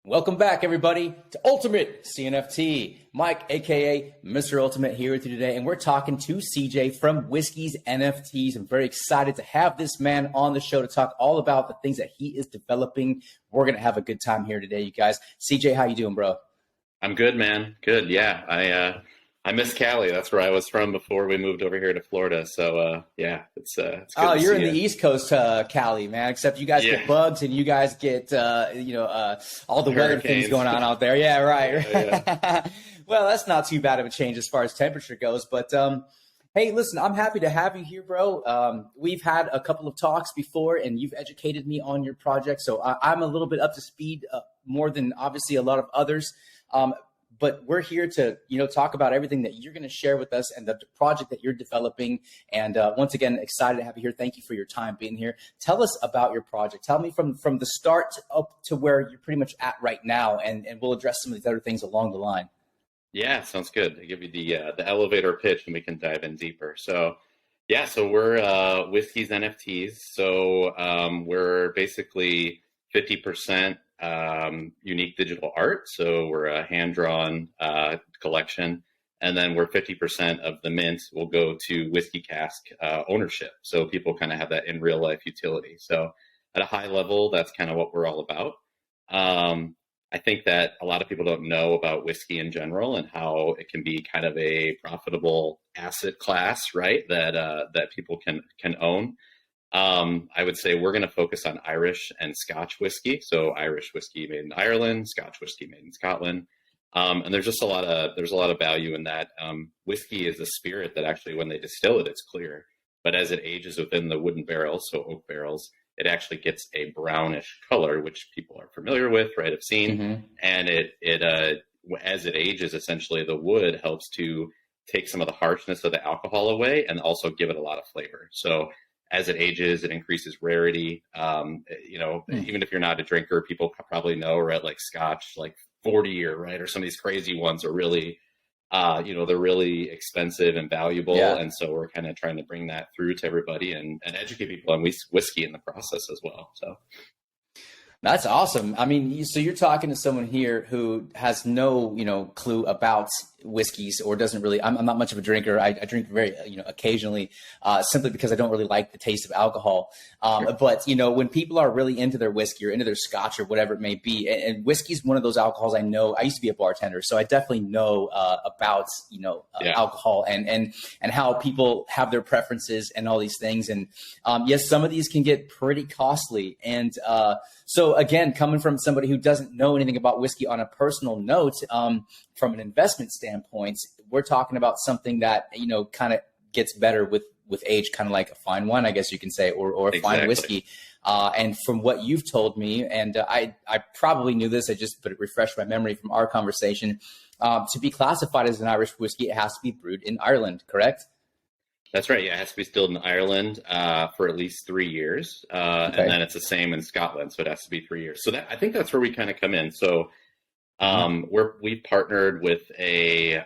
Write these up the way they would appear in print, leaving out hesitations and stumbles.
Welcome back, everybody, to Ultimate CNFT. Mike, aka Mr. Ultimate, here with you today, and we're talking to CJ from Whiskees NFTs. I'm very excited to have this man on the show to talk all about the things that he is developing. We're gonna have a good time here today, you guys. CJ, how you doing, bro? I'm good, man. Good. Yeah. I miss Cali. That's where I was from before we moved over here to Florida. So yeah, it's good. Oh, to you're see in the you. East Coast, Cali, man. Except you guys get bugs and you guys get all the weather things Hurricanes. going on out there. Yeah, right. Yeah. Well, that's not too bad of a change as far as temperature goes. But hey, listen, I'm happy to have you here, bro. We've had a couple of talks before, and you've educated me on your project, so I'm a little bit up to speed, more than obviously a lot of others. But we're here to, talk about everything that you're going to share with us and the project that you're developing. And once again, excited to have you here. Thank you for your time being here. Tell us about your project. Tell me from the start up to where you're pretty much at right now, and we'll address some of these other things along the line. Yeah, sounds good. I give you the elevator pitch, and we can dive in deeper. So yeah, so we're Whiskees NFTs. So we're basically 50%. Unique digital art. So we're a hand-drawn collection. And then we're 50% of the mint will go to whiskey cask ownership. So people kind of have that in real life utility. So at a high level, that's kind of what we're all about. I think that a lot of people don't know about whiskey in general and how it can be kind of a profitable asset class, right? That people can own. I would say we're going to focus on Irish and Scotch whiskey. So Irish whiskey made in Ireland, Scotch whiskey made in Scotland. And there's just a lot of value in that. Whiskey is a spirit that actually, when they distill it, it's clear. But as it ages within the wooden barrels, so oak barrels, it actually gets a brownish color, which people are familiar with, right? Have seen. Mm-hmm. And as it ages, essentially the wood helps to take some of the harshness of the alcohol away and also give it a lot of flavor. So as it ages, it increases rarity. Even if you're not a drinker, people probably know, right? Like Scotch, like 40-year, right? Or some of these crazy ones are really, they're really expensive and valuable. Yeah. And so we're kind of trying to bring that through to everybody and educate people on whiskey in the process as well. So That's awesome. I mean, so you're talking to someone here who has no, clue about whiskeys, or doesn't really. I'm not much of a drinker. I drink very, occasionally, simply because I don't really like the taste of alcohol. Sure. But when people are really into their whiskey or into their Scotch or whatever it may be, and whiskey is one of those alcohols I know. I used to be a bartender, so I definitely know about alcohol and how people have their preferences and all these things. And yes, some of these can get pretty costly. And so again, coming from somebody who doesn't know anything about whiskey on a personal note, from an investment standpoint, we're talking about something that, kind of gets better with age, kind of like a fine wine, I guess you can say, or a fine whiskey. And from what you've told me, and I probably knew this, but it refreshed my memory from our conversation, to be classified as an Irish whiskey, it has to be brewed in Ireland, correct? That's right. Yeah, it has to be distilled in Ireland for at least 3 years, and then it's the same in Scotland, so it has to be 3 years. So I think that's where we kind of come in. So we've partnered with a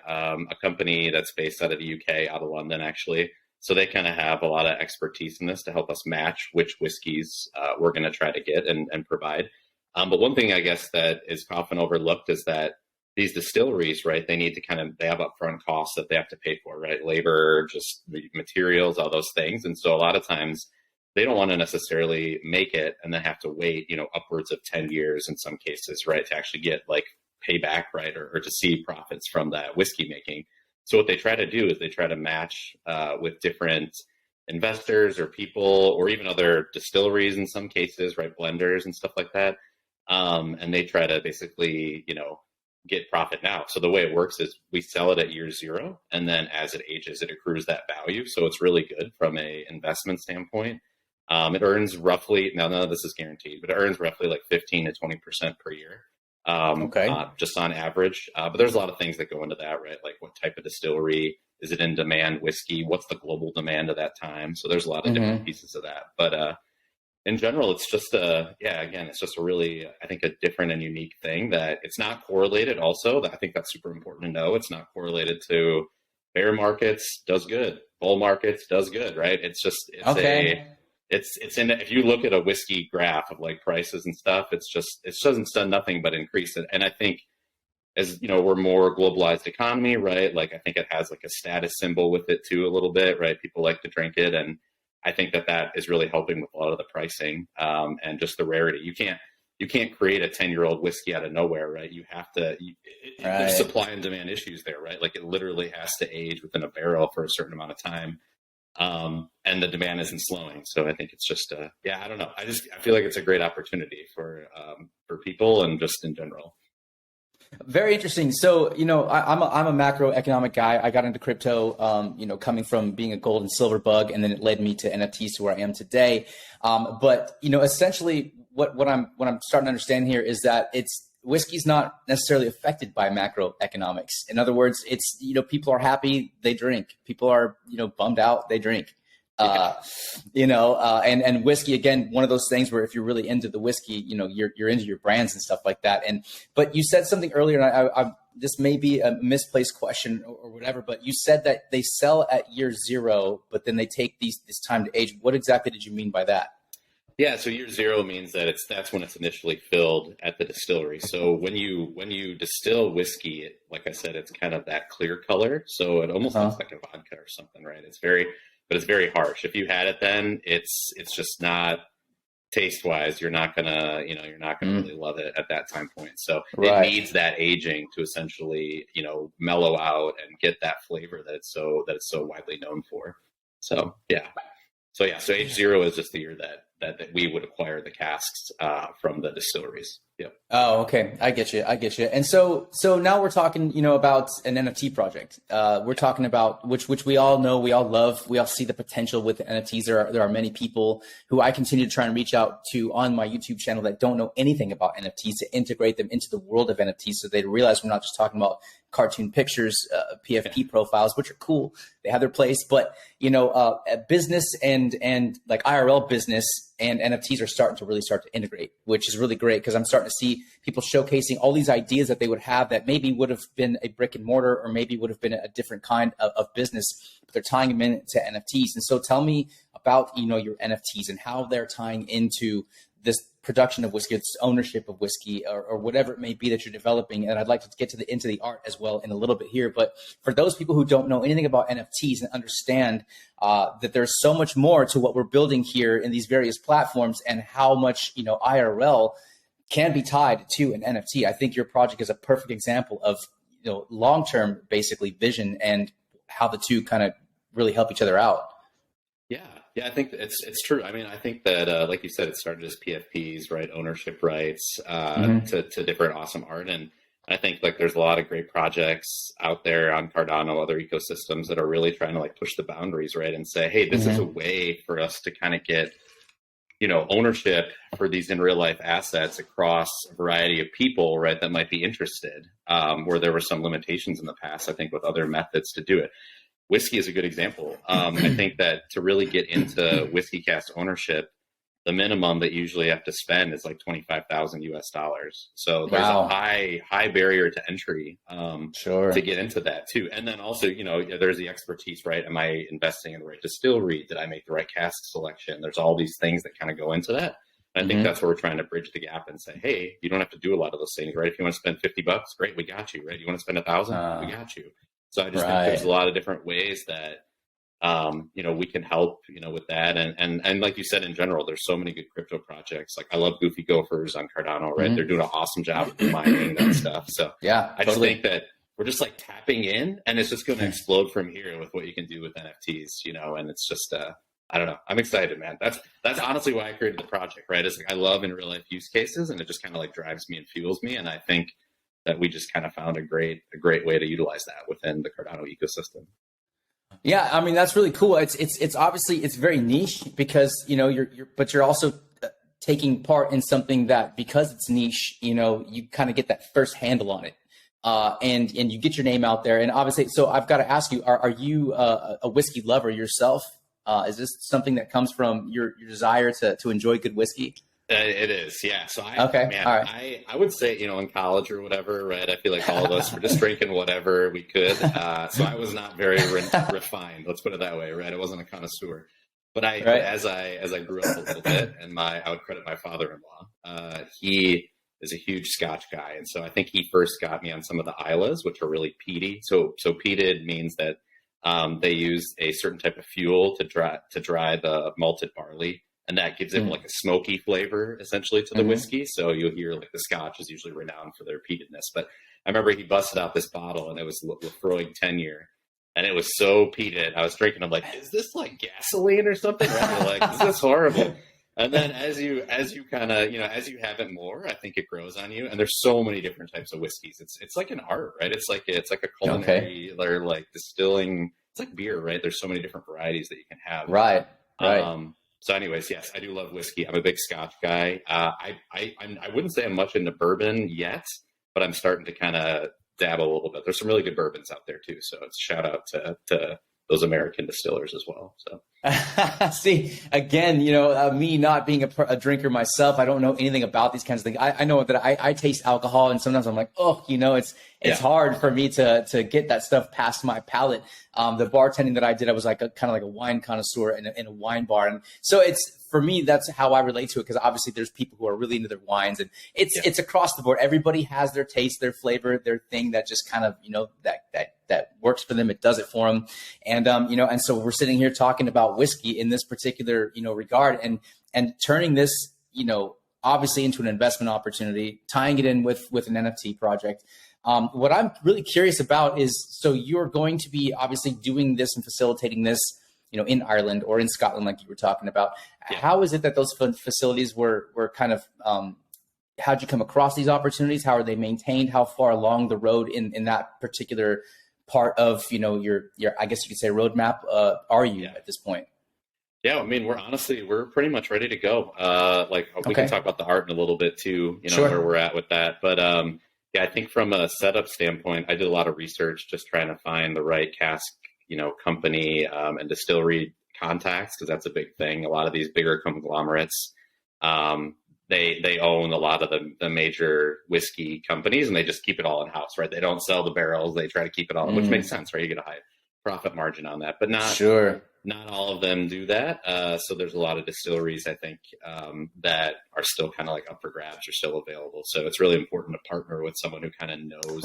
company that's based out of the UK, out of London, actually. So they kind of have a lot of expertise in this to help us match which whiskeys we're going to try to get and provide. But one thing I guess that is often overlooked is that these distilleries, right, they have upfront costs that they have to pay for, right? Labor, just materials, all those things. And so a lot of times they don't want to necessarily make it and then have to wait, upwards of 10 years in some cases, right, to actually get like payback, right, or to see profits from that whiskey making. So what they try to do is they try to match with different investors or people, or even other distilleries in some cases, right, blenders and stuff like that. And they try to basically, get profit now. So the way it works is we sell it at year 0, and then as it ages, it accrues that value. So it's really good from a investment standpoint. It earns roughly, now none of this is guaranteed, but it earns roughly like 15 to 20% per year. Just on average. But there's a lot of things that go into that, right? Like what type of distillery, is it in demand whiskey? What's the global demand of that time? So there's a lot of different pieces of that. But in general, it's just it's just a really, I think, a different and unique thing that it's not correlated also. I think that's super important to know. It's not correlated to bear markets, does good. Bull markets, does good, right? It's it's in, if you look at a whiskey graph of like prices and stuff, it doesn't done nothing but increase it. And I think, as you know, we're more globalized economy, right? Like, I think it has like a status symbol with it too, a little bit, right? People like to drink it. And I think that is really helping with a lot of the pricing, and just the rarity. You can't create a 10-year-old whiskey out of nowhere, right? You have to, there's supply and demand issues there, right? Like, it literally has to age within a barrel for a certain amount of time. And the demand isn't slowing. So I think it's just, I don't know. I feel like it's a great opportunity for people and just in general. Very interesting. So, I'm a macroeconomic guy. I got into crypto, coming from being a gold and silver bug, and then it led me to NFTs to where I am today. But essentially what I'm starting to understand here is that whiskey's not necessarily affected by macroeconomics. In other words, it's, people are happy, they drink. People are, bummed out, they drink. And whiskey, again, one of those things where if you're really into the whiskey, you're into your brands and stuff like that. But you said something earlier, and this may be a misplaced question or whatever, but you said that they sell at year 0, but then they take this time to age. What exactly did you mean by that? Yeah, so year 0 means that that's when it's initially filled at the distillery. So when you distill whiskey, like I said, it's kind of that clear color. So it almost looks like a vodka or something, right? But it's very harsh. If you had it then, it's just not, taste-wise, you're not gonna really love it at that time point. So it needs that aging to essentially, mellow out and get that flavor that it's so widely known for. So age 0 is just the year that we would acquire the casks from the distilleries. Yep. Oh, okay. I get you. And so now we're talking, about an NFT project. We're talking about which we all know, we all love, we all see the potential with the NFTs. There are many people who I continue to try and reach out to on my YouTube channel that don't know anything about NFTs, to integrate them into the world of NFTs, so they realize we're not just talking about cartoon pictures, PFP profiles, which are cool. They have their place, but business and like IRL business and NFTs are starting to integrate, which is really great, because I'm starting to see people showcasing all these ideas that they would have that maybe would have been a brick and mortar, or maybe would have been a different kind of business, but they're tying them into NFTs. And so tell me about, your NFTs and how they're tying into this production of whiskey, this ownership of whiskey, or whatever it may be that you're developing. And I'd like to get into the art as well in a little bit here. But for those people who don't know anything about NFTs and understand that there's so much more to what we're building here in these various platforms, and how much, IRL can be tied to an NFT, I think your project is a perfect example of, long-term basically vision and how the two kind of really help each other out. Yeah, I think it's true. I mean, I think that, like you said, it started as PFPs, right? Ownership rights to different awesome art. And I think like there's a lot of great projects out there on Cardano, other ecosystems that are really trying to like push the boundaries, right? And say, hey, this is a way for us to kind of get, ownership for these in real life assets across a variety of people, right? That might be interested, where there were some limitations in the past, I think, with other methods to do it. Whiskey is a good example. I think that to really get into whiskey cask ownership, the minimum that you usually have to spend is like $25,000 US. So there's a high barrier to entry to get into that too. And then also, there's the expertise, right? Am I investing in the right distillery? Did I make the right cask selection? There's all these things that kind of go into that. And I think that's where we're trying to bridge the gap and say, hey, you don't have to do a lot of those things, right? If you want to spend $50, great, we got you, right? You want to spend $1,000, we got you. So I just think there's a lot of different ways that, we can help, with that. And like you said, in general, there's so many good crypto projects. Like I love Goofy Gophers on Cardano, right? They're doing an awesome job of mining that stuff. So I just think that we're just like tapping in, and it's just going to explode from here with what you can do with NFTs, and it's just, I don't know. I'm excited, man. That's honestly why I created the project, right? It's like, I love in real life use cases, and it just kind of like drives me and fuels me. And I think that we just kind of found a great way to utilize that within the Cardano ecosystem. Yeah, I mean, that's really cool. It's obviously it's very niche, because you're also taking part in something that, because it's niche, you kind of get that first handle on it, and you get your name out there. And obviously, so I've got to ask you, are you a whiskey lover yourself? Is this something that comes from your desire to enjoy good whiskey? It is, yeah. So I would say, in college or whatever, right? I feel like all of us were just drinking whatever we could. So I was not very refined, let's put it that way, right? I wasn't a connoisseur. But as I grew up a little bit, and I would credit my father-in-law. He is a huge Scotch guy, and so I think he first got me on some of the Islas, which are really peaty. So peated means that they use a certain type of fuel to dry the malted barley, and that gives it like a smoky flavor essentially to the whiskey. So you'll hear like the Scotch is usually renowned for their peatedness. But I remember he busted out this bottle, and it was Lefroy 10-year. And it was so peated. I was drinking. I'm like, is this like gasoline or something? Right? You're like, this is horrible. And then as you kind of, as you have it more, I think it grows on you. And there's so many different types of whiskeys. It's like an art, right? It's like a culinary, or like distilling. It's like beer, right? There's so many different varieties that you can have. Right. So anyways, yes, I do love whiskey. I'm a big Scotch guy. I wouldn't say I'm much into bourbon yet, but I'm starting to kind of dabble a little bit. There's some really good bourbons out there too. So it's a shout out to those American distillers as well. So see, again, me not being a drinker myself, I don't know anything about these kinds of things. I know that I taste alcohol, and sometimes I'm like, it's hard for me to get that stuff past my palate. The bartending that I did, I was like kind of like a wine connoisseur in a wine bar. And so for me, that's how I relate to it. Cause obviously there's people who are really into their wines, and it's across the board. Everybody has their taste, their flavor, their thing that just kind of, that works for them. It does it for them. And, and so we're sitting here talking about whiskey in this particular, regard, and turning this, obviously into an investment opportunity, tying it in with an NFT project. What I'm really curious about is, so you're going to be obviously doing this and facilitating this, in Ireland or in Scotland, like you were talking about. Yeah. How is it that those facilities were kind of, how'd you come across these opportunities? How are they maintained? How far along the road in that particular part of, your, I guess you could say, roadmap, are you at this point? Yeah, I mean, we're pretty much ready to go. We can talk about the art in a little bit too, Sure. where we're at with that. But yeah, I think from a setup standpoint, I did a lot of research just trying to find the right cask, company and distillery contacts, because that's a big thing. A lot of these bigger conglomerates, they own a lot of the major whiskey companies, and they just keep it all in house, right? They don't sell the barrels; they try to keep it all, which makes sense, right? You get a high profit margin on that, but not all of them do that. So there's a lot of distilleries, I think, that are still kind of like up for grabs, or still available. So it's really important to partner with someone who kind of knows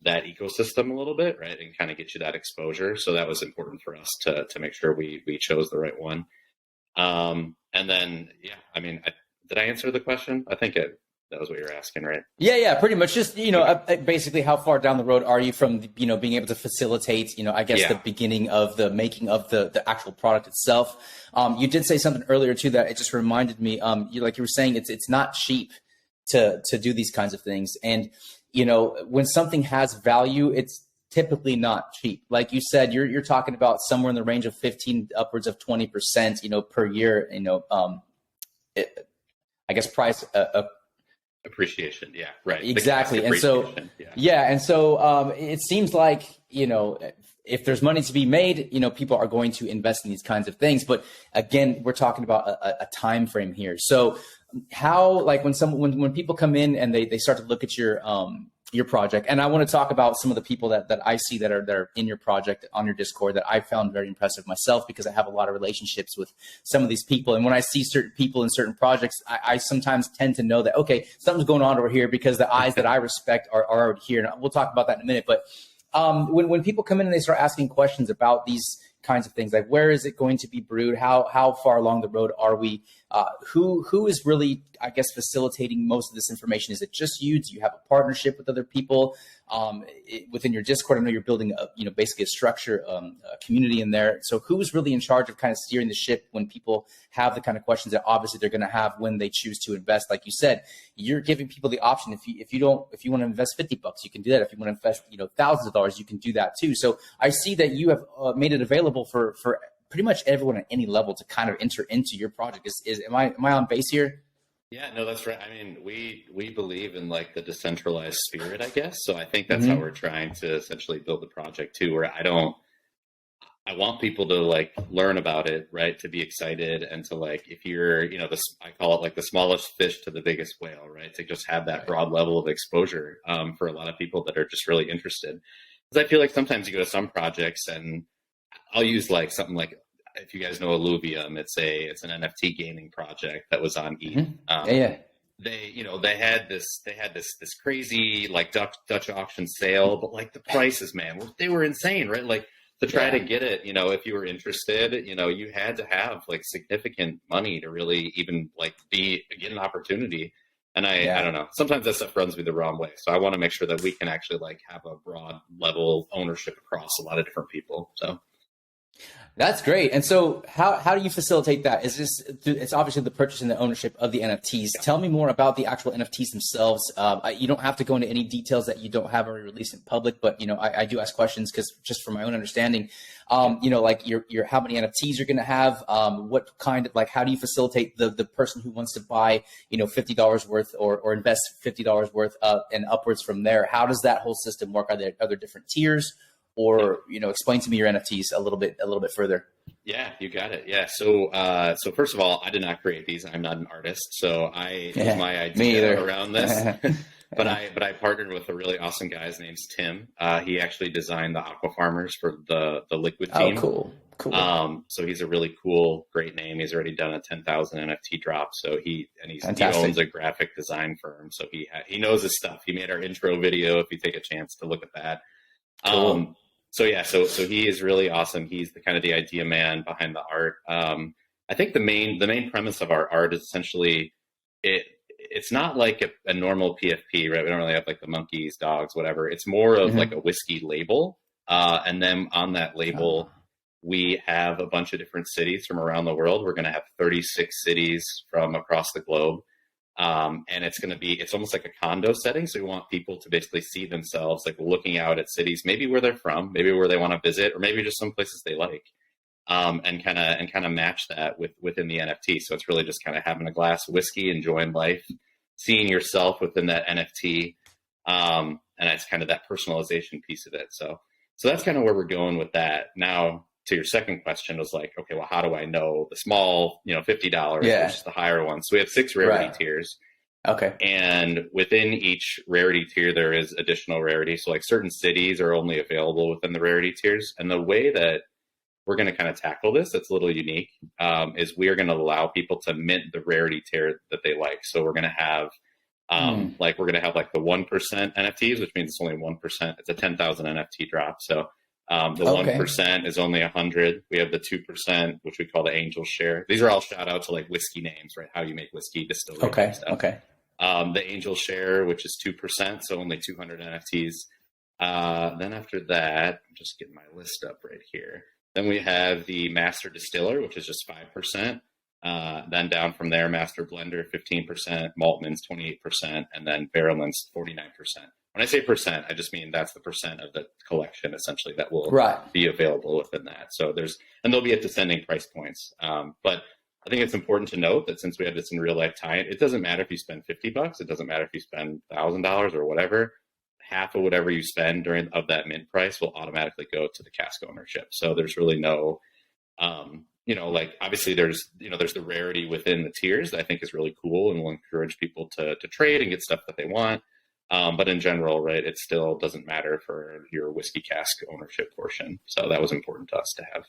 that ecosystem a little bit, right? And kind of get you that exposure. So that was important for us to make sure we chose the right one. And then, I mean, did I answer the question? I think that was what you're asking, right? Yeah, pretty much. Just, basically how far down the road are you from, being able to facilitate, I guess the beginning of the making of the actual product itself. You did say something earlier too, that it just reminded me, like you were saying, it's not cheap to do these kinds of things. And, when something has value, it's typically not cheap. Like you said, you're talking about somewhere in the range of 15 upwards of 20%, per year, I guess price, appreciation. Yeah, right. Exactly. And so, it seems like, if there's money to be made, people are going to invest in these kinds of things. But again, we're talking about a time frame here. So how, like when people come in and they start to look at your project, and I want to talk about some of the people that I see that are in your project on your Discord that I found very impressive myself, because I have a lot of relationships with some of these people. And when I see certain people in certain projects, I sometimes tend to know that, okay, something's going on over here, because the eyes that I respect are already here. And we'll talk about that in a minute. But when people come in and they start asking questions about these kinds of things, like where is it going to be brewed? How far along the road are we? Who is really, I guess, facilitating most of this information? Is it just you? Do you have a partnership with other people within your Discord? I know you're building basically a structure, a community in there. So who's really in charge of kind of steering the ship when people have the kind of questions that obviously they're going to have when they choose to invest? Like you said, you're giving people the option. If you want to invest $50, you can do that. If you want to invest, thousands of dollars, you can do that too. So I see that you have made it available for pretty much everyone at any level to kind of enter into your project. Am I on base here? Yeah, no, that's right. I mean, we believe in like the decentralized spirit, I guess. So I think that's how we're trying to essentially build the project too, where I want people to like learn about it, right? To be excited, and to like, if you're, I call it like the smallest fish to the biggest whale, right? To just have that broad level of exposure for a lot of people that are just really interested. Because I feel like sometimes you go to some projects, and I'll use like something like, if you guys know Illuvium, it's an NFT gaming project that was on ETH. Yeah. They had this crazy like Dutch auction sale, but like the prices, man, they were insane, right? Like to try to get it, if you were interested, you had to have like significant money to really even like get an opportunity. And I don't know, sometimes that stuff runs me the wrong way. So I want to make sure that we can actually like have a broad level ownership across a lot of different people. So that's great. And so how do you facilitate that? It's obviously the purchase and the ownership of the NFTs. Yeah. Tell me more about the actual NFTs themselves. You don't have to go into any details that you don't have already released in public, but I do ask questions because just for my own understanding, like your how many NFTs you're going to have, what kind of, like, how do you facilitate the person who wants to buy, $50 worth or invest $50 worth and upwards from there? How does that whole system work? Are there other different tiers? Or, explain to me your NFTs a little bit further. Yeah, you got it. Yeah. So first of all, I did not create these. I'm not an artist. So it was my idea around this, but I partnered with a really awesome guy. His name's Tim. He actually designed the Aqua Farmers for the Liquid team. Oh, cool. So he's a really cool, great name. He's already done a 10,000 NFT drop. So he owns a graphic design firm. So he knows his stuff. He made our intro video. If you take a chance to look at that. Cool. So he is really awesome. He's the kind of the idea man behind the art. I think the main premise of our art is essentially it's not like a normal PFP, right? We don't really have like the monkeys, dogs, whatever. It's more of like a whiskey label. And then on that label, we have a bunch of different cities from around the world. We're going to have 36 cities from across the globe. And it's almost like a condo setting. So we want people to basically see themselves like looking out at cities, maybe where they're from, maybe where they want to visit, or maybe just some places they like, and kind of match that within the NFT. So it's really just kind of having a glass of whiskey, enjoying life, seeing yourself within that NFT. And it's kind of that personalization piece of it. So that's kind of where we're going with that. Now, to your second question was like, okay, well, how do I know the small, $50 versus the higher one? So we have 6 rarity tiers. Okay. And within each rarity tier, there is additional rarity. So like certain cities are only available within the rarity tiers. And the way that we're going to kind of tackle this, that's a little unique, is we are going to allow people to mint the rarity tier that they like. So we're going to have like the 1% NFTs, which means it's only 1%. It's a 10,000 NFT drop. So the 1% is only 100. We have the 2%, which we call the angel share. These are all shout out to like whiskey names, right? How you make whiskey, distillery. Okay. Stuff. Okay. The angel share, which is 2%, so only 200 NFTs. Then after that, I'm just getting my list up right here. Then we have the master distiller, which is just 5%. Then down from there, master blender, 15%, maltmans, 28%, and then barrelmans, 49%. When I say percent, I just mean that's the percent of the collection essentially that will be available within that. So they'll be at descending price points. But I think it's important to note that since we have this in real life time, it doesn't matter if you spend $50, it doesn't matter if you spend $1,000 or whatever. Half of whatever you spend of that mint price will automatically go to the cask ownership. So there's really no, like obviously there's the rarity within the tiers that I think is really cool and will encourage people to trade and get stuff that they want. But in general, right, it still doesn't matter for your whiskey cask ownership portion. So that was important to us to have.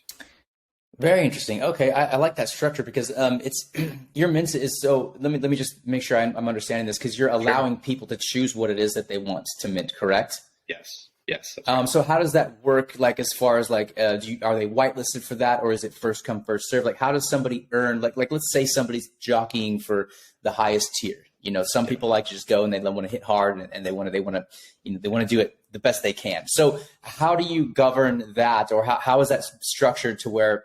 Very interesting. Okay, I like that structure because it's your mint is so. Let me just make sure I'm understanding this because you're allowing people to choose what it is that they want to mint. Correct? Yes. Right. So how does that work? Like as far as like, are they whitelisted for that, or is it first come first serve? Like how does somebody earn? Like let's say somebody's jockeying for the highest tier. Some people like to just go and they want to hit hard and they want to do it the best they can. So how do you govern that, or how is that structured to where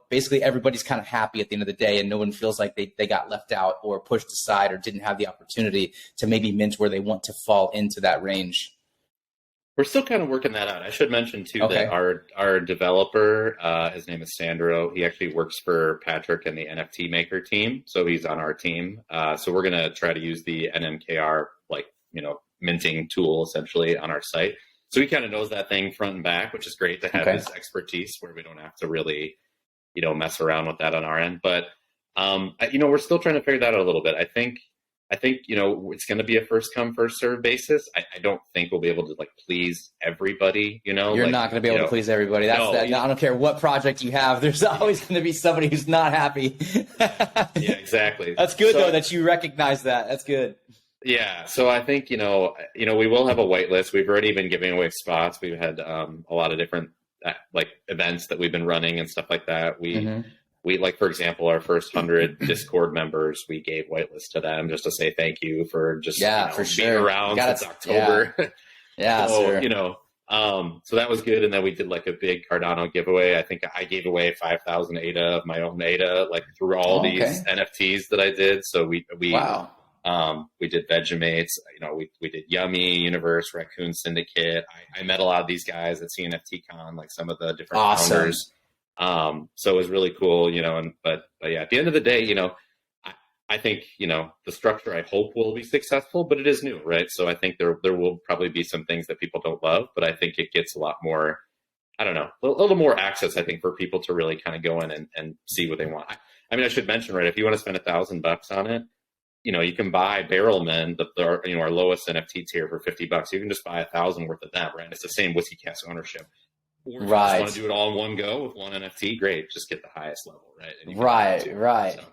basically everybody's kind of happy at the end of the day and no one feels like they got left out or pushed aside or didn't have the opportunity to maybe mint where they want to fall into that range? We're still kind of working that out. I should mention too that our developer, his name is Sandro. He actually works for Patrick and the NFT maker team, so he's on our team. So we're gonna try to use the NMKR minting tool essentially on our site. So he kind of knows that thing front and back, which is great to have his expertise where we don't have to really mess around with that on our end. But we're still trying to figure that out a little bit. I think I think, it's going to be a first come, first serve basis. I don't think we'll be able to like please everybody, You're not going to be able to please everybody. I don't care what project you have. There's always going to be somebody who's not happy. Yeah, exactly. That's good though, that you recognize that. That's good. Yeah. So I think, we will have a whitelist. We've already been giving away spots. We've had a lot of different like events that we've been running and stuff like that. We like, for example, our first 100 Discord members, we gave whitelist to them just to say thank you for just for being around since October. Yeah, so, so that was good. And then we did like a big Cardano giveaway. I think I gave away 5,000 ADA of my own ADA, like through all these NFTs that I did. So we did Vegemates, we did Yummy, Universe, Raccoon Syndicate. I met a lot of these guys at CNFT Con, like some of the different founders. So it was really cool, but yeah, at the end of the day, I think, the structure I hope will be successful, but it is new, right? So I think there will probably be some things that people don't love, but I think it gets a lot more, I don't know, a little more access, I think, for people to really kind of go in and see what they want. I mean, I should mention, right, if you want to spend $1,000 on it, you can buy Barrelman, our lowest NFT tier for $50. You can just buy 1,000 worth of that, right? It's the same WhiskyCast ownership. Or if you just want to do it all in one go with one NFT, great. Just get the highest level, right? Right. So.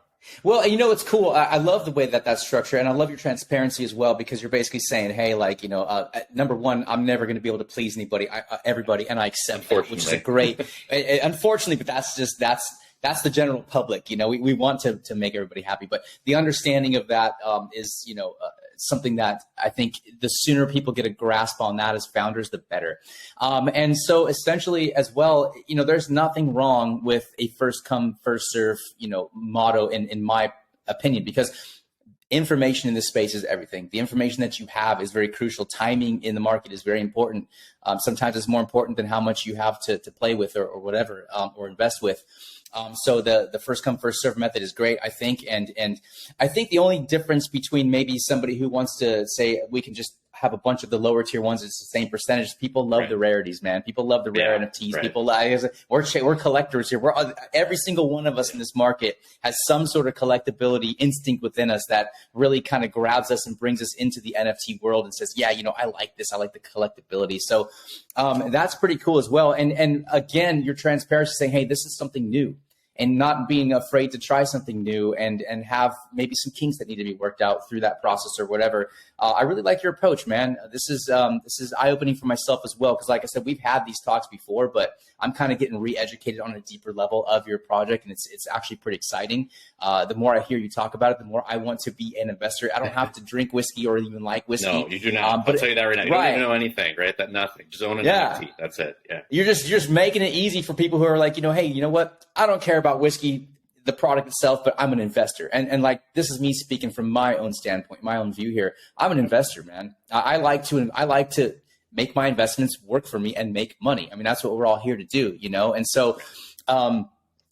Well, it's cool. I love the way that's structured, and I love your transparency as well, because you're basically saying, hey, like, number one, I'm never going to be able to please everybody, and I accept that, which is a great, unfortunately, but that's the general public. We want to make everybody happy, but the understanding of that is, something that I think the sooner people get a grasp on that as founders, the better. And so essentially as well, there's nothing wrong with a first come, first serve, motto in my opinion, because information in this space is everything. The information that you have is very crucial. Timing in the market is very important. Sometimes it's more important than how much you have to play with or whatever, or invest with. So the first come, first serve method is great, I think. And I think the only difference between maybe somebody who wants to say we can just have a bunch of the lower tier ones, it's the same percentage. People love the rarities, man. People love the rare NFTs. Right. People we're collectors here. Every single one of us in this market has some sort of collectability instinct within us that really kind of grabs us and brings us into the NFT world and says, yeah, I like this. I like the collectability. So that's pretty cool as well. And again, your transparency saying, hey, this is something new. And not being afraid to try something new and have maybe some kinks that need to be worked out through that process or whatever. I really like your approach, man. This is eye-opening for myself as well, because like I said, we've had these talks before, but I'm kind of getting re-educated on a deeper level of your project, and it's actually pretty exciting. The more I hear you talk about it, the more I want to be an investor. I don't have to drink whiskey or even like whiskey. No, you do not. I'll tell you that right now. You don't even know anything, right? That nothing. Just own an NFT. That's it. Yeah. You're just making it easy for people who are like, hey, you know what? I don't care about whiskey, the product itself, but I'm an investor. And like, this is me speaking from my own standpoint, my own view here. I'm an investor, man. I like to make my investments work for me and make money. I mean, that's what we're all here to do, And so,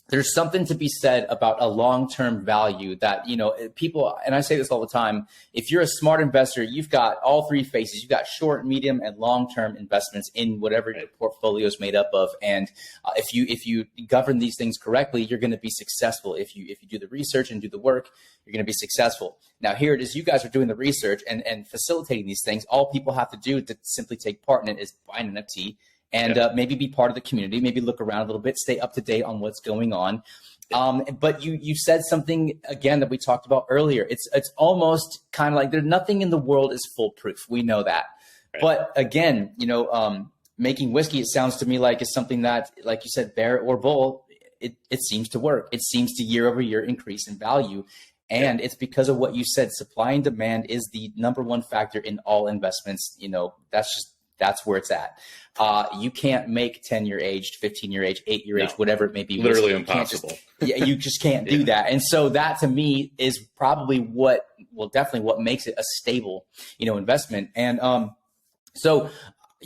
there's something to be said about a long-term value that, people, and I say this all the time, if you're a smart investor, you've got all three phases. You've got short, medium, and long-term investments in whatever your portfolio is made up of. And if you govern these things correctly, you're going to be successful. If you do the research and do the work, you're going to be successful. Now, here it is. You guys are doing the research and facilitating these things. All people have to do to simply take part in it is buy an NFT. And maybe be part of the community, maybe look around a little bit, stay up to date on what's going on. But you said something, again, that we talked about earlier. It's almost kind of like there's nothing in the world is foolproof. We know that. Right. But again, making whiskey, it sounds to me like it's something that, like you said, bear or bull, it seems to work. It seems to year over year increase in value. And it's because of what you said. Supply and demand is the number one factor in all investments. That's where it's at. You can't make 10-year aged, 15-year aged, 8-year aged, whatever it may be. Literally impossible. You just can't do that. And so that to me is probably definitely what makes it a stable, investment. And so,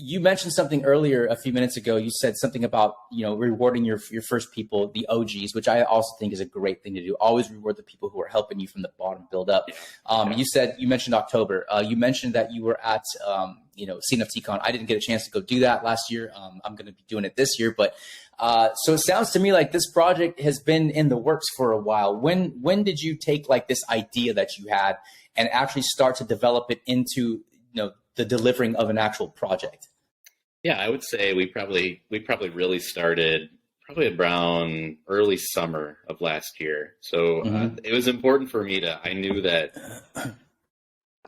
You mentioned something earlier a few minutes ago. You said something about, rewarding your first people, the OGs, which I also think is a great thing to do. Always reward the people who are helping you from the bottom build up. You mentioned October. You mentioned that you were at, CNFTCon. I didn't get a chance to go do that last year. I'm going to be doing it this year. But so it sounds to me like this project has been in the works for a while. When did you take like this idea that you had and actually start to develop it into, the delivering of an actual project? Yeah, I would say we probably really started probably around early summer of last year. So it was important for me I knew that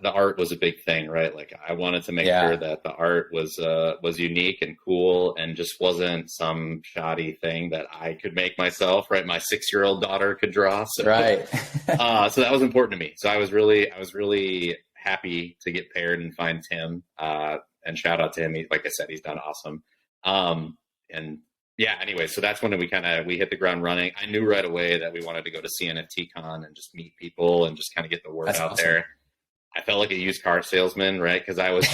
the art was a big thing, right? Like I wanted to make sure that the art was unique and cool and just wasn't some shoddy thing that I could make myself, right? My 6-year-old daughter could draw. So, right. So that was important to me. So I was really happy to get paired and find Tim, and shout out to him. Like I said, he's done awesome. And yeah, anyway, so that's when we hit the ground running. I knew right away that we wanted to go to CNFTCon and just meet people and just kind of get the word out there. I felt like a used car salesman, right? Because I was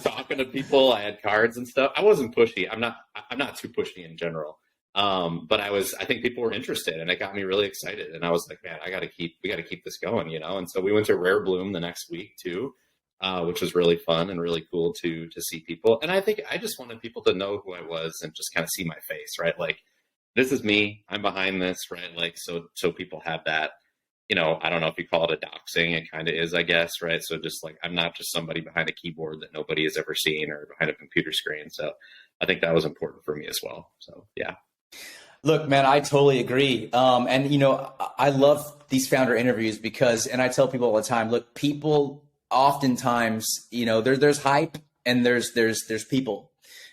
talking to people. I had cards and stuff. I wasn't pushy. I'm not too pushy in general. But I think people were interested, and it got me really excited. And I was like, man, we got to keep this going, And so we went to Rare Bloom the next week too, which was really fun and really cool to see people. And I think I just wanted people to know who I was and just kind of see my face, right? Like, this is me. I'm behind this, right? Like, so people have that, I don't know if you call it a doxing. It kind of is, I guess, right? So just like, I'm not just somebody behind a keyboard that nobody has ever seen or behind a computer screen. So I think that was important for me as well. So, yeah. Look, man, I totally agree. And, I love these founder interviews and I tell people all the time, look, people oftentimes, there's hype and there's people.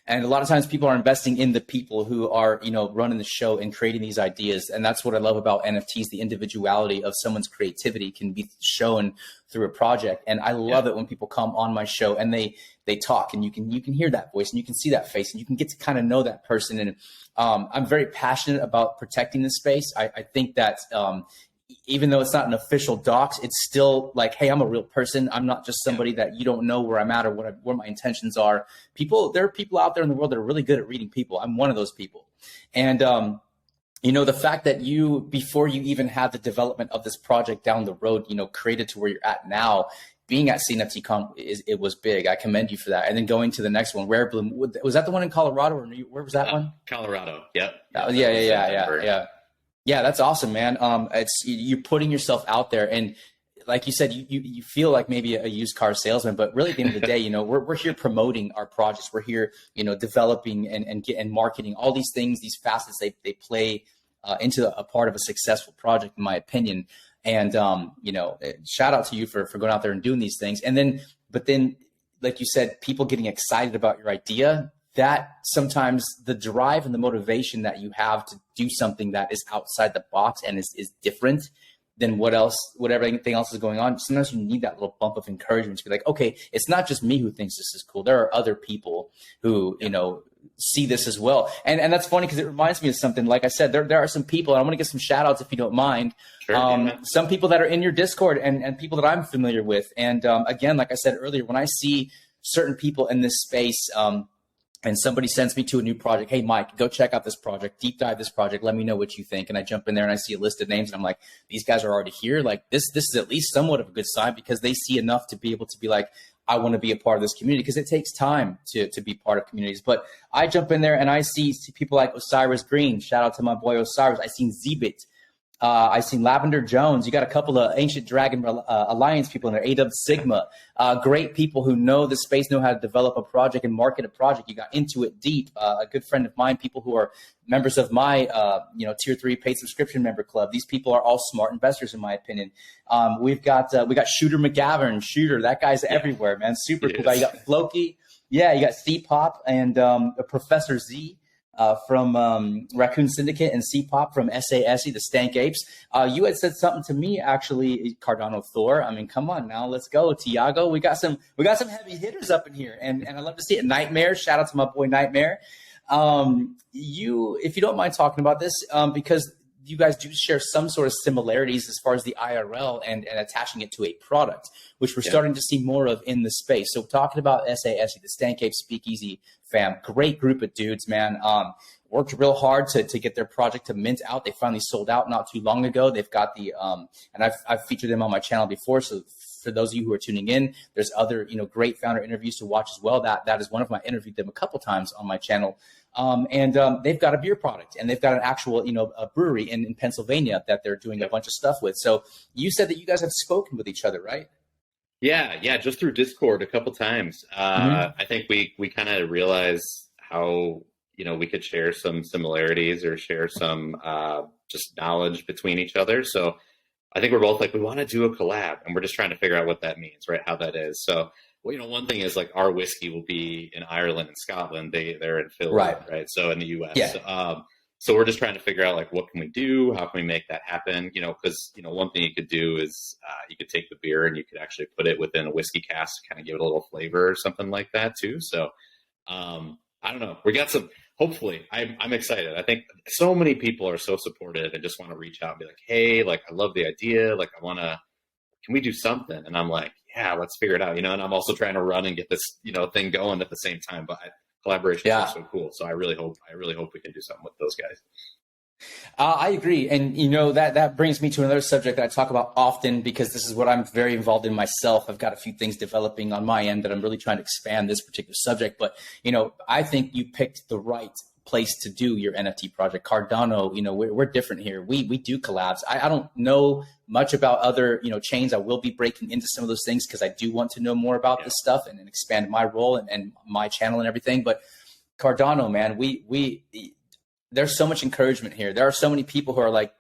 And a lot of times people are investing in the people who are, running the show and creating these ideas. And that's what I love about NFTs. The individuality of someone's creativity can be shown through a project. And I love it when people come on my show and they talk, and you can hear that voice and you can see that face and you can get to kind of know that person. And I'm very passionate about protecting this space. I think that even though it's not an official docs, it's still like, hey, I'm a real person. I'm not just somebody that you don't know where I'm at or what my intentions are. There are people out there in the world that are really good at reading people. I'm one of those people. And, the fact that you, before you even had the development of this project down the road, created to where you're at now, being at CNFTCon, it was big. I commend you for that. And then going to the next one, Rare Bloom, was that the one in Colorado or where was that one? Colorado. Yep. Yeah, that's awesome, man. It's you're putting yourself out there, and like you said, you feel like maybe a used car salesman, but really at the end of the day, we're here promoting our projects. We're here, developing and marketing all these things, these facets they play into a part of a successful project, in my opinion. And shout out to you for going out there and doing these things. But then, like you said, people getting excited about your idea. That sometimes the drive and the motivation that you have to do something that is outside the box and is different than whatever anything else is going on. Sometimes you need that little bump of encouragement to be like, okay, it's not just me who thinks this is cool. There are other people who, see this as well. And that's funny because it reminds me of something. Like I said, there are some people, and I want to give some shout outs if you don't mind. Sure, some people that are in your Discord and people that I'm familiar with. And again, like I said earlier, when I see certain people in this space, and somebody sends me to a new project, hey, Mike, go check out this project, deep dive this project, let me know what you think. And I jump in there and I see a list of names and I'm like, these guys are already here. Like this is at least somewhat of a good sign because they see enough to be able to be like, I want to be a part of this community, because it takes time to be part of communities. But I jump in there and I see people like Osiris Green. Shout out to my boy Osiris. I seen Zebit. I seen Lavender Jones. You got a couple of Ancient Dragon Alliance people in there, AW Sigma, great people who know the space, know how to develop a project and market a project. You got Into It Deep, a good friend of mine, people who are members of my, tier 3 paid subscription member club. These people are all smart investors, in my opinion. We got Shooter McGavern. Shooter, that guy's everywhere, man. Super cool guy. You got Floki. Yeah, you got C-Pop and Professor Z. From Raccoon Syndicate, and C-Pop from SASE, the Stank Apes. You had said something to me, actually, Cardano Thor. I mean, come on now, let's go. Tiago, we got some heavy hitters up in here, and I love to see it. Nightmare, shout out to my boy Nightmare. If you don't mind talking about this, because you guys do share some sort of similarities as far as the IRL and attaching it to a product, which we're starting to see more of in the space. So talking about SASE, the Stan Cape Speakeasy fam, great group of dudes, man. Worked real hard to get their project to mint out. They finally sold out not too long ago. They've got the, and I've featured them on my channel before. So for those of you who are tuning in, there's other, great founder interviews to watch as well. That is one of them. I interviewed them a couple times on my channel. They've got a beer product, and they've got an actual, a brewery in Pennsylvania that they're doing a bunch of stuff with. So you said that you guys have spoken with each other, right? Yeah. Just through Discord a couple times. I think we kind of realized how, we could share some similarities or share some just knowledge between each other. So I think we're both like, we want to do a collab, and we're just trying to figure out what that means, right? How that is. So, one thing is like our whiskey will be in Ireland and Scotland. They're in Finland, right? So in the US. Yeah. So we're just trying to figure out like, what can we do? How can we make that happen? Because, one thing you could do is you could take the beer and you could actually put it within a whiskey cask to kind of give it a little flavor or something like that too. So I don't know. We got some, hopefully I'm excited. I think so many people are so supportive and just want to reach out and be like, hey, like, I love the idea. Like, can we do something? And I'm like, yeah, let's figure it out. And I'm also trying to run and get this, thing going at the same time, but collaborations are so cool. So I really hope we can do something with those guys. I agree. And, that brings me to another subject that I talk about often, because this is what I'm very involved in myself. I've got a few things developing on my end that I'm really trying to expand this particular subject. But, I think you picked the right place to do your NFT project. Cardano, we're different here. We do collabs. I don't know much about other, chains. I will be breaking into some of those things because I do want to know more about this stuff and expand my role and my channel and everything. But Cardano, man, there's so much encouragement here. There are so many people who are like,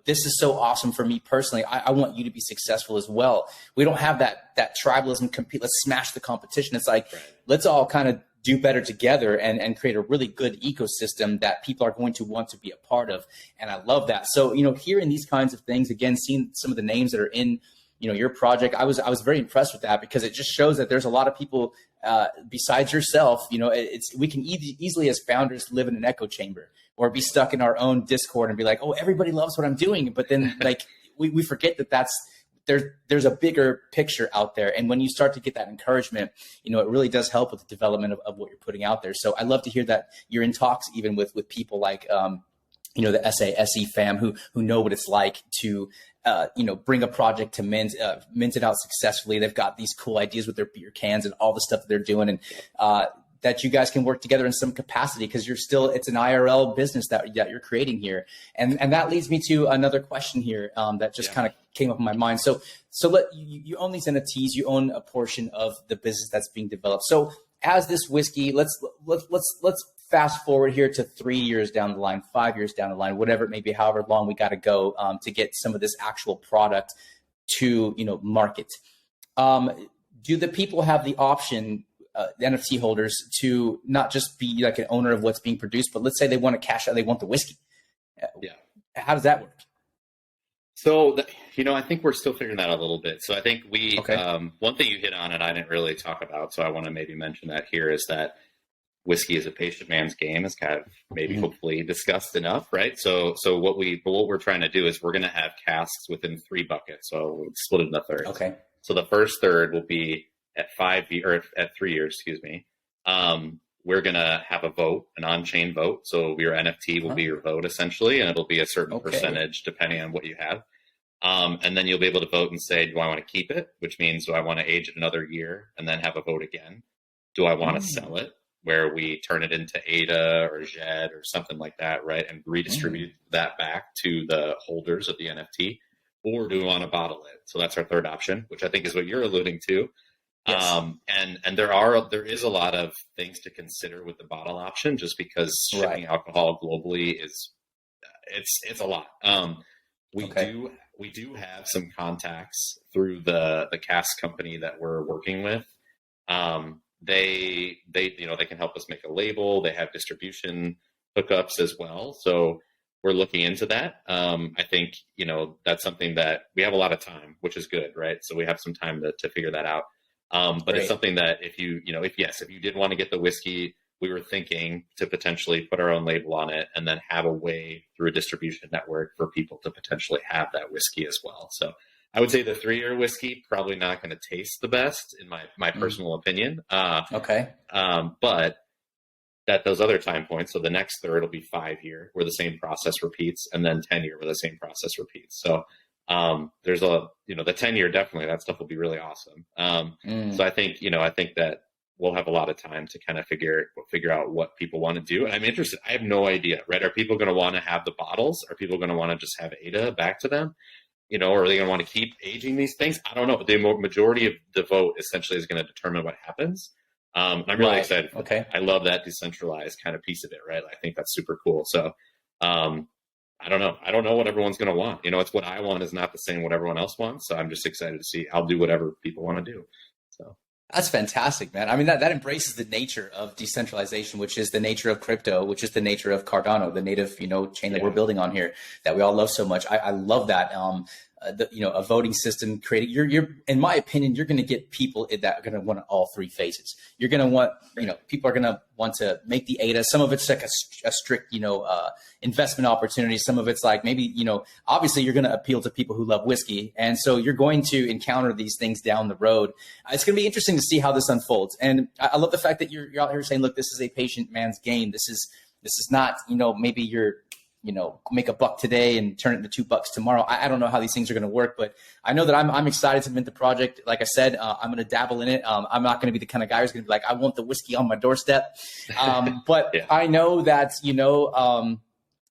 this is so awesome for me personally. I want you to be successful as well. We don't have that tribalism compete. Let's smash the competition. It's like, let's all kind of do better together and create a really good ecosystem that people are going to want to be a part of. And I love that. So, hearing these kinds of things, again, seeing some of the names that are in, your project, I was very impressed with that, because it just shows that there's a lot of people besides yourself. We can easily as founders live in an echo chamber or be stuck in our own Discord and be like, oh, everybody loves what I'm doing. But then like we forget that there's a bigger picture out there. And when you start to get that encouragement, it really does help with the development of what you're putting out there. So I love to hear that you're in talks even with people like, the SASE fam who know what it's like to, bring a project to mint it out successfully. They've got these cool ideas with their beer cans and all the stuff that they're doing. And, that you guys can work together in some capacity, because it's an IRL business that you're creating here. And that leads me to another question here that just kind of came up in my mind. So you own these NFTs, you own a portion of the business that's being developed. So as this whiskey, let's fast forward here to 3 years down the line, 5 years down the line, whatever it may be, however long we got to go to get some of this actual product to, market. Do the people have the option, the NFT holders, to not just be like an owner of what's being produced, but let's say they want to cash out, they want the whiskey. How does that work? So, I think we're still figuring that out a little bit. So I think one thing you hit on and I didn't really talk about, so I want to maybe mention that here, is that whiskey is a patient man's game, is kind of maybe hopefully discussed enough, right? So what we're trying to do is we're going to have casks within 3 buckets. So we'll split it into thirds. Okay. So the first third will be at 3 years, excuse me. We're going to have a vote, an on-chain vote. So your NFT will be your vote essentially, and it'll be a certain percentage depending on what you have. And then you'll be able to vote and say, do I want to keep it? Which means, do I want to age it another year and then have a vote again? Do I want to sell it, where we turn it into ADA or JED or something like that, right? And redistribute that back to the holders of the NFT? Or do we want to bottle it? So that's our third option, which I think is what you're alluding to. Yes. And there is a lot of things to consider with the bottle option, just because shipping alcohol globally is, it's a lot. We do have some contacts through the cask company that we're working with. They can help us make a label. They have distribution hookups as well. So we're looking into that. I think, that's something that we have a lot of time, which is good, right? So we have some time to figure that out. But it's something that if you did want to get the whiskey, we were thinking to potentially put our own label on it and then have a way through a distribution network for people to potentially have that whiskey as well. So I would say the 3-year whiskey probably not going to taste the best in my personal opinion. But at those other time points, so the next third will be 5-year where the same process repeats, and then 10-year where the same process repeats. So there's the 10-year, definitely that stuff will be really awesome. So I think that we'll have a lot of time to kind of figure out what people want to do. And I'm interested. I have no idea, right? Are people going to want to have the bottles? Are people going to want to just have ADA back to them? Or are they going to want to keep aging these things? I don't know. The majority of the vote essentially is going to determine what happens. I'm really excited. Okay. I love that decentralized kind of piece of it, right? I think that's super cool. So I don't know. I don't know what everyone's going to want. It's what I want is not the same what everyone else wants. So I'm just excited to see. I'll do whatever people want to do. So. That's fantastic, man. I mean, that embraces the nature of decentralization, which is the nature of crypto, which is the nature of Cardano, the native, chain that we're building on here that we all love so much. I love that. A voting system created. You're in my opinion, you're going to get people that are going to want all 3 phases. You're going to want, people are going to want to make the ADA. Some of it's like a strict, investment opportunity. Some of it's like maybe, obviously you're going to appeal to people who love whiskey. And so you're going to encounter these things down the road. It's going to be interesting to see how this unfolds. And I love the fact that you're out here saying, look, this is a patient man's game. This is not, maybe you're, make $1 today and turn it into $2 tomorrow. I don't know how these things are going to work, but I know that I'm excited to mint the project. Like I said, I'm going to dabble in it. I'm not going to be the kind of guy who's going to be like, I want the whiskey on my doorstep. But I know that,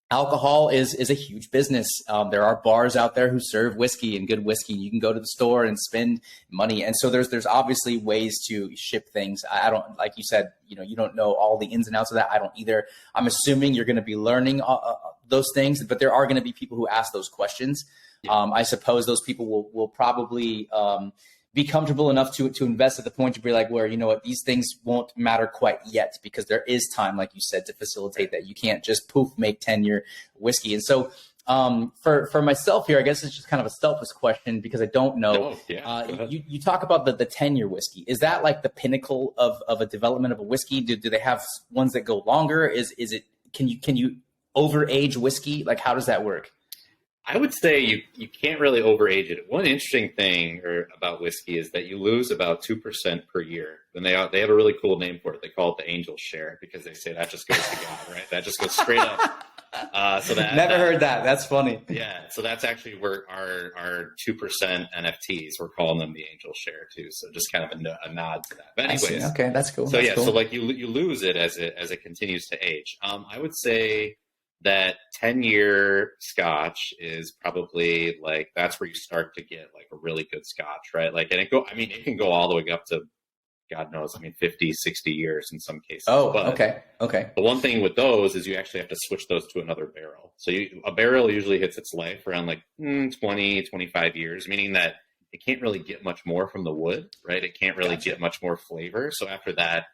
alcohol is a huge business. There are bars out there who serve whiskey and good whiskey. You can go to the store and spend money. And so there's obviously ways to ship things. I don't, like you said, you don't know all the ins and outs of that. I don't either. I'm assuming you're going to be learning those things, but there are going to be people who ask those questions. I suppose those people will probably be comfortable enough to invest at the point to be like, where, these things won't matter quite yet, because there is time, like you said, to facilitate that. You can't just make 10-year whiskey. And so for myself here, I guess it's just kind of a selfish question because I don't know. You talk about the 10-year whiskey. Is that like the pinnacle of a development of a whiskey? Do they have ones that go longer? Can you overage whiskey? Like, how does that work? I would say you can't really overage it. One interesting thing about whiskey is that you lose about 2% per year. And they have a really cool name for it. They call it the angel share, because they say that just goes to God, right? That just goes straight up. Never heard that. That's funny. Yeah. So that's actually where our 2% NFTs, we're calling them the angel share too. So just kind of a nod to that. But anyways, okay, that's cool. So that's cool. So like you lose it as it continues to age. I would say that 10-year scotch is probably like, that's where you start to get like a really good scotch, right? Like, and it can go all the way up to, God knows, 50, 60 years in some cases. Oh, but okay. The one thing with those is you actually have to switch those to another barrel. So a barrel usually hits its life around like 20, 25 years, meaning that it can't really get much more from the wood, right? It can't really get much more flavor. So after that,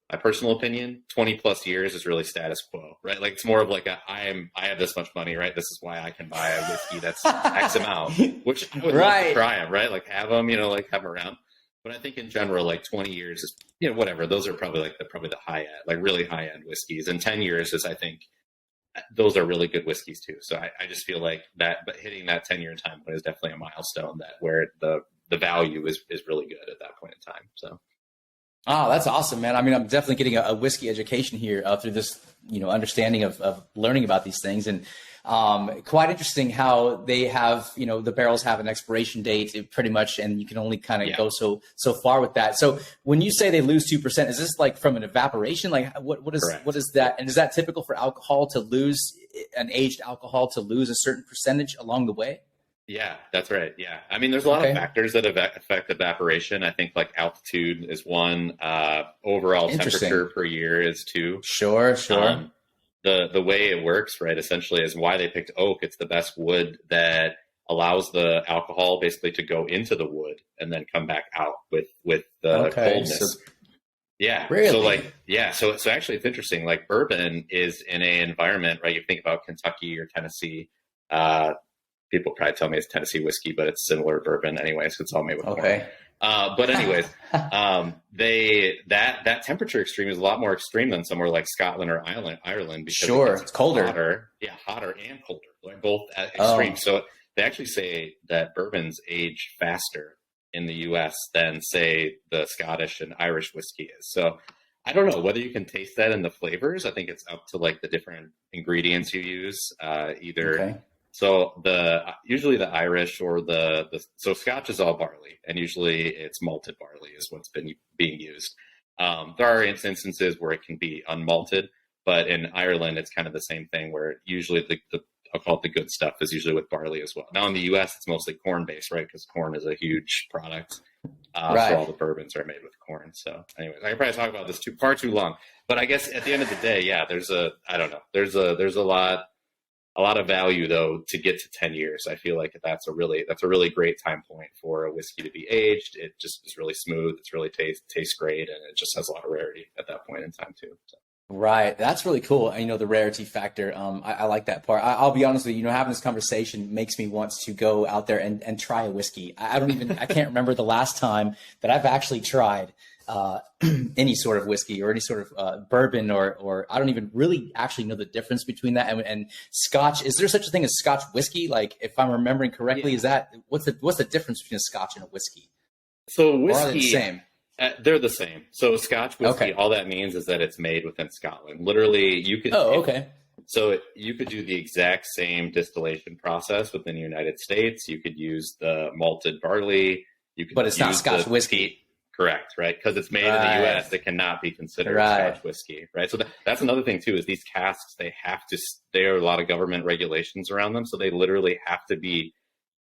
my personal opinion, 20 plus years is really status quo, right? Like, it's more of like I have this much money, right? This is why I can buy a whiskey that's X amount, which I would love to try them, right? Like have them, like have them around. But I think in general, like 20 years is, whatever. Those are probably like the high end, like really high end whiskeys. And 10 years is, I think, those are really good whiskeys too. So I just feel like that, but hitting that 10-year time point is definitely a milestone where the value is really good at that point in time. So. Oh, that's awesome, man. I mean, I'm definitely getting a whiskey education here through this, understanding of learning about these things. And quite interesting how they have, the barrels have an expiration date pretty much, and you can only kind of go so far with that. So when you say they lose 2%, is this like from an evaporation? Like what is that? And is that typical for alcohol to lose, an aged alcohol to lose a certain percentage along the way? Yeah, that's right. Yeah. I mean, there's a lot of factors that affect evaporation. I think like altitude is one, overall temperature per year is two. Sure. The way it works, right, essentially is why they picked oak. It's the best wood that allows the alcohol basically to go into the wood and then come back out with the coldness. So, really? So actually it's interesting. Like bourbon is in an environment, right? You think about Kentucky or Tennessee, people probably tell me it's Tennessee whiskey, but it's similar bourbon anyway, so it's all made with corn. But anyways, that temperature extreme is a lot more extreme than somewhere like Scotland or Ireland because sure, it's colder. Hotter and colder, like both at extremes. So they actually say that bourbons age faster in the U.S. than, say, the Scottish and Irish whiskey is. So I don't know whether you can taste that in the flavors. I think it's up to like the different ingredients you use. So usually the Irish or so Scotch is all barley, and usually it's malted barley is what's been being used. There are instances where it can be unmalted, but in Ireland it's kind of the same thing where usually I'll call it the good stuff is usually with barley as well. Now in the U.S. it's mostly corn based, right? Because corn is a huge product. So all the bourbons are made with corn. So anyways, I could probably talk about this far too long, but I guess at the end of the day, yeah, there's a lot of value though to get to 10 years. I feel like that's a really great time point for a whiskey to be aged. It just is really smooth. It's really tastes great, and it just has a lot of rarity at that point in time too. So. Right. That's really cool. The rarity factor. I like that part. I'll be honest with you, having this conversation makes me want to go out there and try a whiskey. I can't remember the last time that I've actually tried any sort of whiskey or any sort of bourbon or I don't even really actually know the difference between that and Scotch. Is there such a thing as Scotch whiskey? Like, if I'm remembering correctly, is that what's the difference between a Scotch and a whiskey? So whiskey, or are they the same? They're the same. So Scotch whiskey, all that means is that it's made within Scotland. Literally, you could. Oh, okay. So you could do the exact same distillation process within the United States. You could use the malted barley. But it's not Scotch whiskey. Correct, right? Because it's made in the U.S., it cannot be considered Scotch whiskey, right? So that's another thing too. Is these casks there are a lot of government regulations around them, so they literally have to be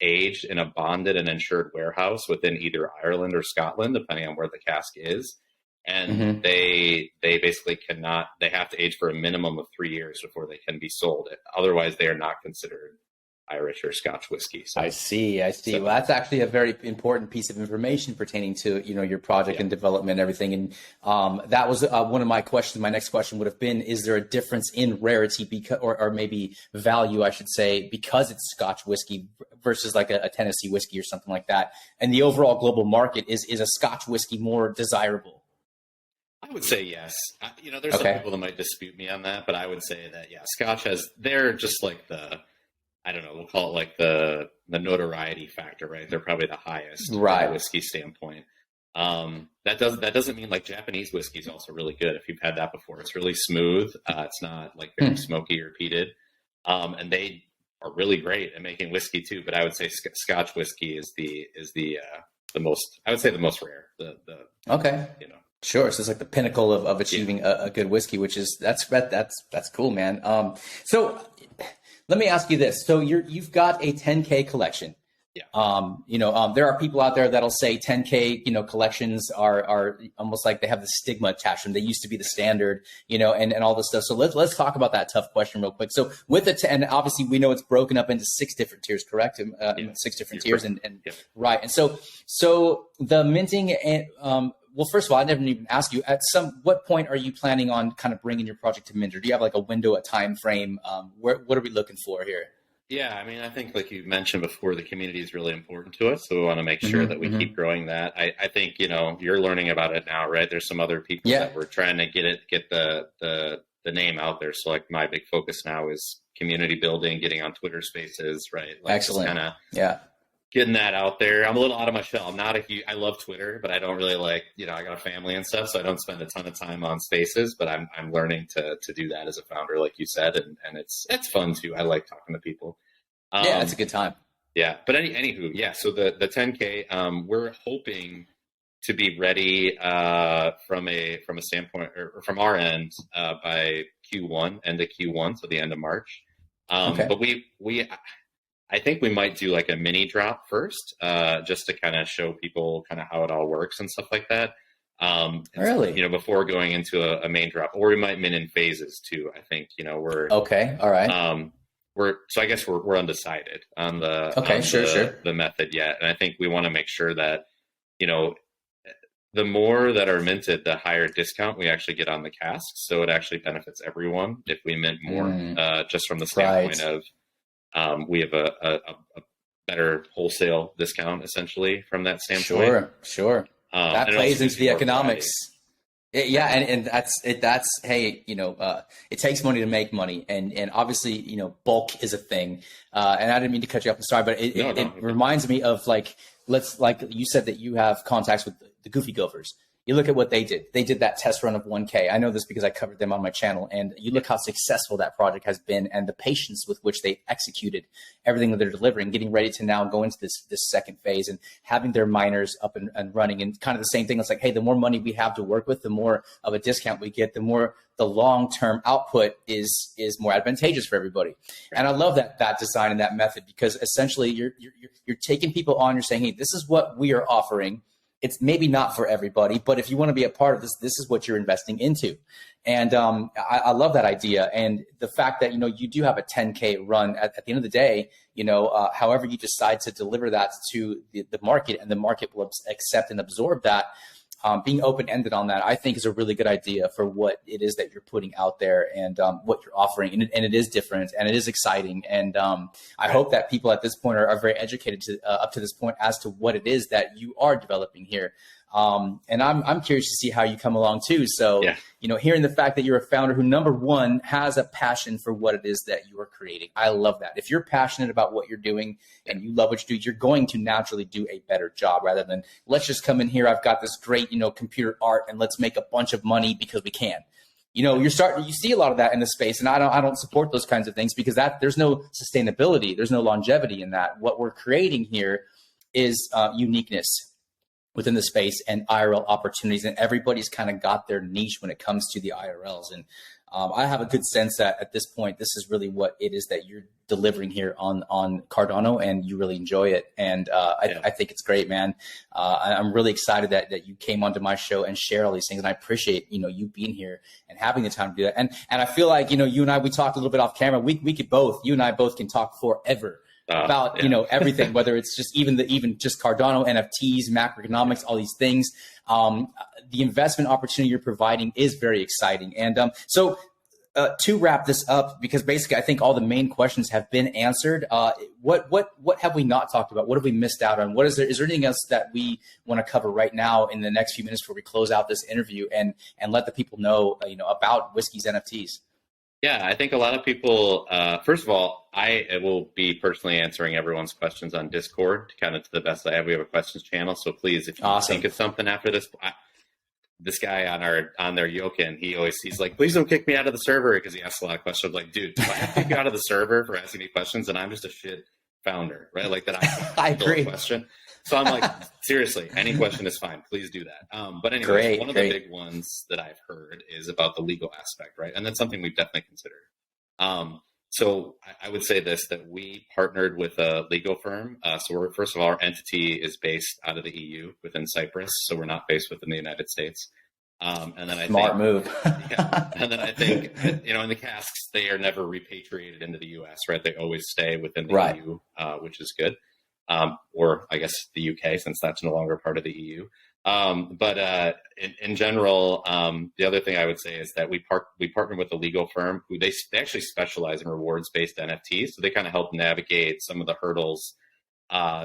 aged in a bonded and insured warehouse within either Ireland or Scotland, depending on where the cask is. And they basically cannot, they have to age for a minimum of 3 years before they can be sold. Otherwise, they are not considered Irish or Scotch whiskey. So, I see. So, well, that's actually a very important piece of information pertaining to, your project and development and everything. And that was one of my questions. My next question would have been, is there a difference in rarity or maybe value, I should say, because it's Scotch whiskey versus like a Tennessee whiskey or something like that? And the overall global market, is a Scotch whiskey more desirable? I would say yes. There's some people that might dispute me on that, but I would say that, Scotch they're just like we'll call it like the notoriety factor, right? They're probably the highest from a whiskey standpoint. That doesn't mean like Japanese whiskey is also really good. If you've had that before, it's really smooth. It's not like very smoky or peated. And they are really great at making whiskey too. But I would say Scotch whiskey is the most, I would say the most rare. Sure. So it's like the pinnacle of achieving a good whiskey, which is that's cool, man. So let me ask you this. So you've got a 10K collection. Yeah. There are people out there that'll say 10K, collections are almost like they have the stigma attached to them. They used to be the standard, and all this stuff. So let's talk about that tough question real quick. So with it, and obviously we know it's broken up into 6 different tiers, correct? 6 different tiers, and right. And so the minting and well, first of all, I never even asked you, what point are you planning on kind of bringing your project to mint? Or do you have like a window, a time frame? What are we looking for here? Yeah, I mean, I think like you mentioned before, the community is really important to us. So we want to make sure that we keep growing that. I think, you're learning about it now, right? There's some other people that we're trying to get the name out there. So like my big focus now is community building, getting on Twitter Spaces, right? Like excellent. Getting that out there. I'm a little out of my shell. I love Twitter, but I don't really I got a family and stuff, so I don't spend a ton of time on Spaces, but I'm learning to do that as a founder, like you said, and it's fun too. I like talking to people. It's a good time. Yeah. But anywho, so the 10K, we're hoping to be ready from a standpoint or from our end by end of Q1, so the end of March. But I think we might do like a mini drop first, just to kind of show people kind of how it all works and stuff like that. Really? Before going into a main drop, or we might mint in phases too. I think, we're okay. All right. So I guess we're undecided on the method yet. And I think we want to make sure that, the more that are minted, the higher discount we actually get on the casks. So it actually benefits everyone if we mint more, just from the standpoint of, we have a better wholesale discount essentially from that standpoint. Sure. That plays into the economics. Yeah, and that's hey, it takes money to make money, and obviously, bulk is a thing. And I didn't mean to cut you off. I'm sorry, but it reminds me of like you said that you have contacts with the Goofy Gophers. You look at what they did. They did that test run of 1K. I know this because I covered them on my channel. And you look how successful that project has been and the patience with which they executed everything that they're delivering, getting ready to now go into this second phase and having their miners up and running. And kind of the same thing. It's like, hey, the more money we have to work with, the more of a discount we get, the more the long-term output is more advantageous for everybody. And I love that design and that method, because essentially you're taking people on, you're saying, hey, this is what we are offering. It's maybe not for everybody, but if you want to be a part of this, this is what you're investing into. And I love that idea. And the fact that, you do have a 10K run at the end of the day, however you decide to deliver that to the market, and the market will accept and absorb that, being open-ended on that, I think is a really good idea for what it is that you're putting out there and what you're offering. And it is different and it is exciting. And I hope that people at this point are very educated up to this point as to what it is that you are developing here. And I'm curious to see how you come along too. So, hearing the fact that you're a founder who, number one, has a passion for what it is that you are creating. I love that. If you're passionate about what you're doing and you love what you do, you're going to naturally do a better job rather than let's just come in here. I've got this great, computer art and let's make a bunch of money because we can. You see a lot of that in the space, and I don't support those kinds of things because there's no sustainability. There's no longevity in that. What we're creating here is uniqueness within the space and IRL opportunities, and everybody's kind of got their niche when it comes to the IRLs. And I have a good sense that at this point, this is really what it is that you're delivering here on Cardano, and you really enjoy it. And I think it's great, man. I'm really excited that you came onto my show and shared all these things, and I appreciate you being here and having the time to do that. And I feel like you and I, we talked a little bit off camera. We could both, you and I both can talk forever about everything, whether it's just even just Cardano, NFTs, macroeconomics, all these things. The investment opportunity you're providing is very exciting. And so to wrap this up, because basically I think all the main questions have been answered. What have we not talked about? What have we missed out on? Is there anything else that we want to cover right now in the next few minutes before we close out this interview and let the people know about Whiskees NFTs? Yeah, I think a lot of people, first of all, I will be personally answering everyone's questions on Discord, kind of to the best I have. We have a questions channel. So please, if you think of something after this, this guy on their Yokin, he's like, please don't kick me out of the server, because he asks a lot of questions. I'm like, dude, do I have to kick you out of the server for asking me questions? And I'm just a shit founder, right? Like that I agree. Question. So I'm like, seriously, any question is fine. Please do that. But anyway, one of the big ones that I've heard is about the legal aspect, right? And that's something we've definitely considered. So I would say this, that we partnered with a legal firm. So first of all, our entity is based out of the EU within Cyprus. So we're not based within the United States. And then Smart move. And then I think, in the casks, they are never repatriated into the US, right? They always stay within the EU, which is good. Or I guess the UK, since that's no longer part of the EU. But in general, the other thing I would say is that we partner with a legal firm who they actually specialize in rewards-based NFTs. So they kind of help navigate some of the hurdles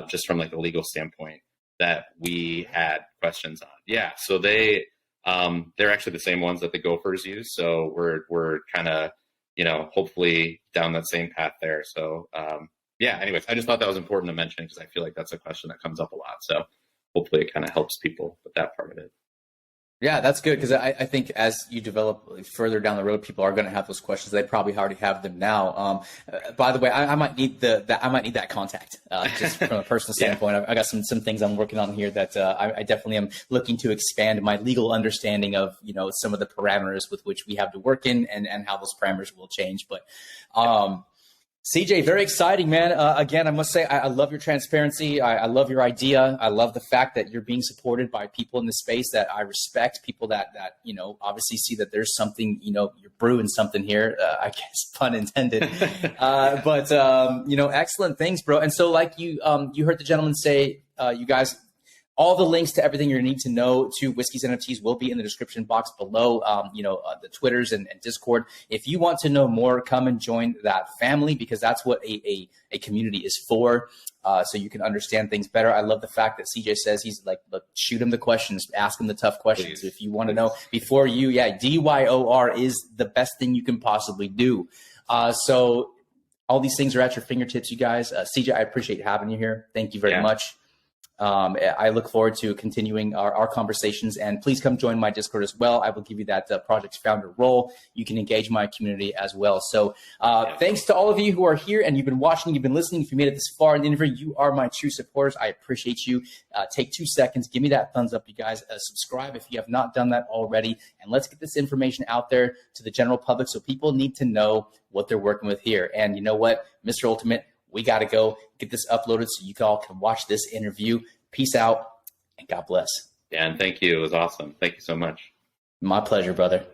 just from like the legal standpoint that we had questions on. Yeah, so they're actually the same ones that the Gophers use. So we're kind of hopefully down that same path there. So anyways, I just thought that was important to mention because I feel like that's a question that comes up a lot. So hopefully it kind of helps people with that part of it. Yeah, that's good, because I think as you develop further down the road, people are going to have those questions. They probably already have them now. By the way, I might need that contact just from a personal standpoint. I got some things I'm working on here that I definitely am looking to expand my legal understanding of some of the parameters with which we have to work in and how those parameters will change. But CJ, very exciting, man. Again, I must say, I love your transparency. I love your idea. I love the fact that you're being supported by people in the space that I respect, people that obviously see that there's something, you're brewing something here, I guess, pun intended. But excellent things, bro. And so like you heard the gentleman say, you guys All the links to everything you need to know to Whiskees NFTs will be in the description box below, the Twitters and Discord. If you want to know more, come and join that family, because that's what a community is for. So you can understand things better. I love the fact that CJ says he's like, look, shoot him the questions, ask him the tough questions. If you want to know before you, DYOR is the best thing you can possibly do. So all these things are at your fingertips, you guys. CJ, I appreciate having you here. Thank you very much. I look forward to continuing our conversations, and please come join my Discord as well. I will give you that project founder role. You can engage my community as well. So thanks to all of you who are here and you've been watching, you've been listening. If you made it this far in the interview, you are my true supporters. I appreciate you. Take 2 seconds. Give me that thumbs up, you guys. Subscribe if you have not done that already. And let's get this information out there to the general public, so people need to know what they're working with here. And you know what, Mr. Ultimate, we got to go get this uploaded so you all can watch this interview. Peace out and God bless. Yeah, and thank you. It was awesome. Thank you so much. My pleasure, brother.